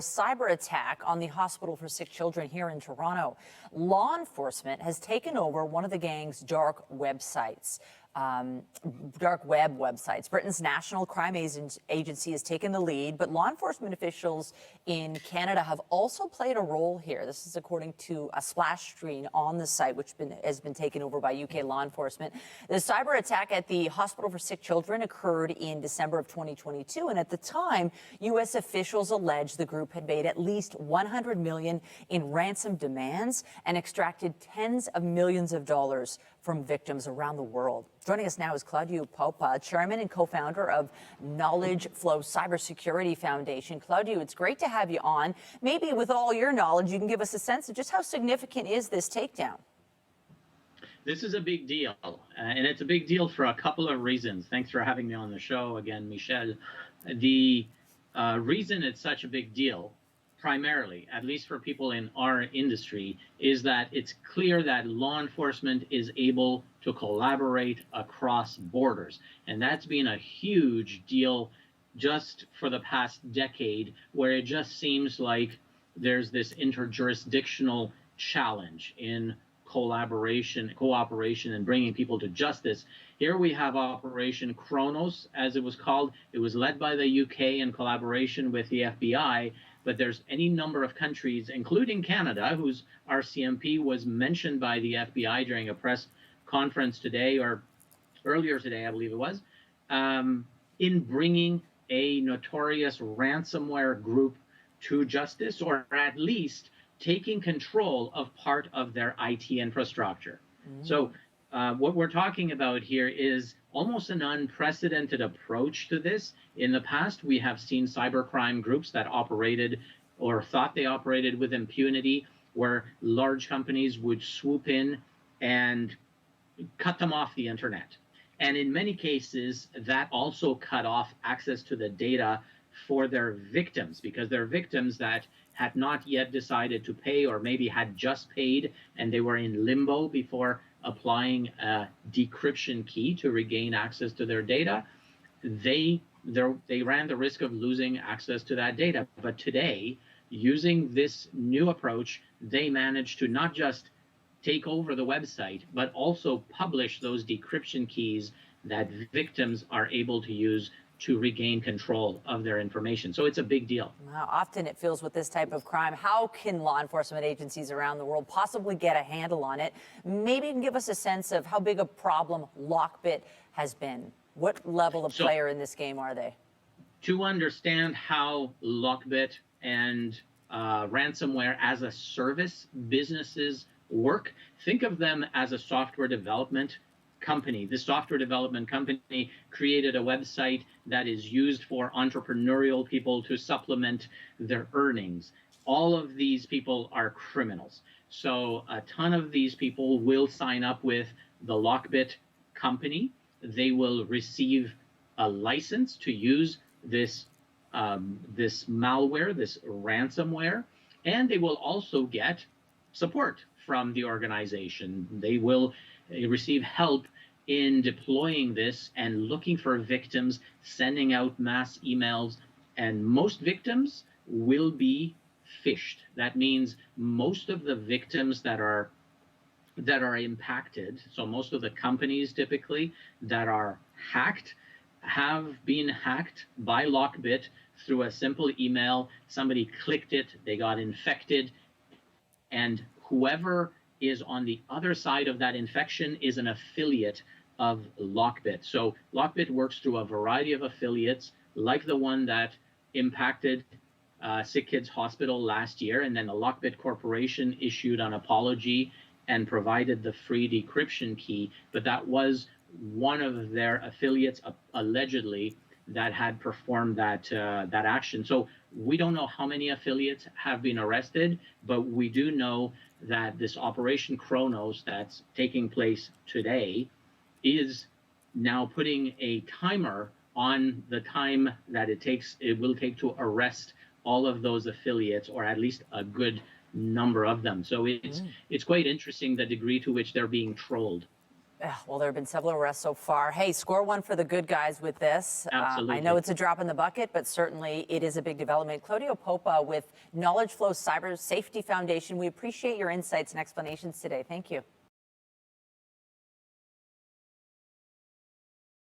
Cyber attack on the hospital for sick children here in Toronto. Law enforcement has taken over one of the gang's dark web websites. Britain's National Crime Agency has taken the lead, but law enforcement officials in Canada have also played a role here. This is according to a splash screen on the site, which has been taken over by UK law enforcement. The cyber attack at the Hospital for Sick Children occurred in December of 2022, and at the time, U.S. officials alleged the group had made at least $100 million in ransom demands and extracted tens of millions of dollars from victims around the world. Joining us now is Claudiu Popa, chairman and co-founder of KnowledgeFlow Cybersafety Foundation. Claudiu, it's great to have you on. Maybe with all your knowledge, you can give us a sense of just how significant is this takedown? This is a big deal, and it's a big deal for a couple of reasons. Thanks for having me on the show again, Michelle. The reason it's such a big deal, primarily, at least for people in our industry, is that it's clear that law enforcement is able to collaborate across borders. And that's been a huge deal just for the past decade, where it just seems like there's this interjurisdictional challenge in cooperation, and bringing people to justice. Here we have Operation Kronos, as it was called. It was led by the UK in collaboration with the FBI, but there's any number of countries, including Canada, whose RCMP was mentioned by the FBI during a press conference today, or earlier today, I believe it was, in bringing a notorious ransomware group to justice, or at least taking control of part of their IT infrastructure. So what we're talking about here is almost an unprecedented approach to this. In the past, we have seen cybercrime groups that operated or thought they operated with impunity, where large companies would swoop in and cut them off the internet. And in many cases, that also cut off access to the data for their victims, because they're victims that had not yet decided to pay, or maybe had just paid and they were in limbo before applying a decryption key to regain access to their data. They ran the risk of losing access to that data. But today, using this new approach, they managed to not just take over the website, but also publish those decryption keys that victims are able to use to regain control of their information. So it's a big deal. Now, often it feels with this type of crime, how can law enforcement agencies around the world possibly get a handle on it? Maybe you can give us a sense of how big a problem LockBit has been. What level of player in this game are they? To understand how LockBit and ransomware as a service businesses work, think of them as a software development company. The software development company created a website that is used for entrepreneurial people to supplement their earnings. All of these people are criminals. So a ton of these people will sign up with the LockBit company. They will receive a license to use this malware, this ransomware, and they will also get support from the organization. They will receive help in deploying this and looking for victims, sending out mass emails, and most victims will be phished. That means most of the victims that are impacted, so most of the companies typically that are hacked, have been hacked by LockBit through a simple email. Somebody clicked it, they got infected, and whoever is on the other side of that infection is an affiliate of LockBit. So LockBit works through a variety of affiliates, like the one that impacted Sick Kids Hospital last year, and then the LockBit Corporation issued an apology and provided the free decryption key. But that was one of their affiliates, allegedly, that had performed that action. So we don't know how many affiliates have been arrested, but we do know that this Operation Kronos that's taking place today is now putting a timer on the time that it will take to arrest all of those affiliates, or at least a good number of them. So it's quite interesting the degree to which they're being trolled. Well, there have been several arrests so far. Hey, score one for the good guys with this. Absolutely. I know it's a drop in the bucket, but certainly it is a big development. Claudiu Popa with KnowledgeFlow Cybersafety Foundation. We appreciate your insights and explanations today. Thank you.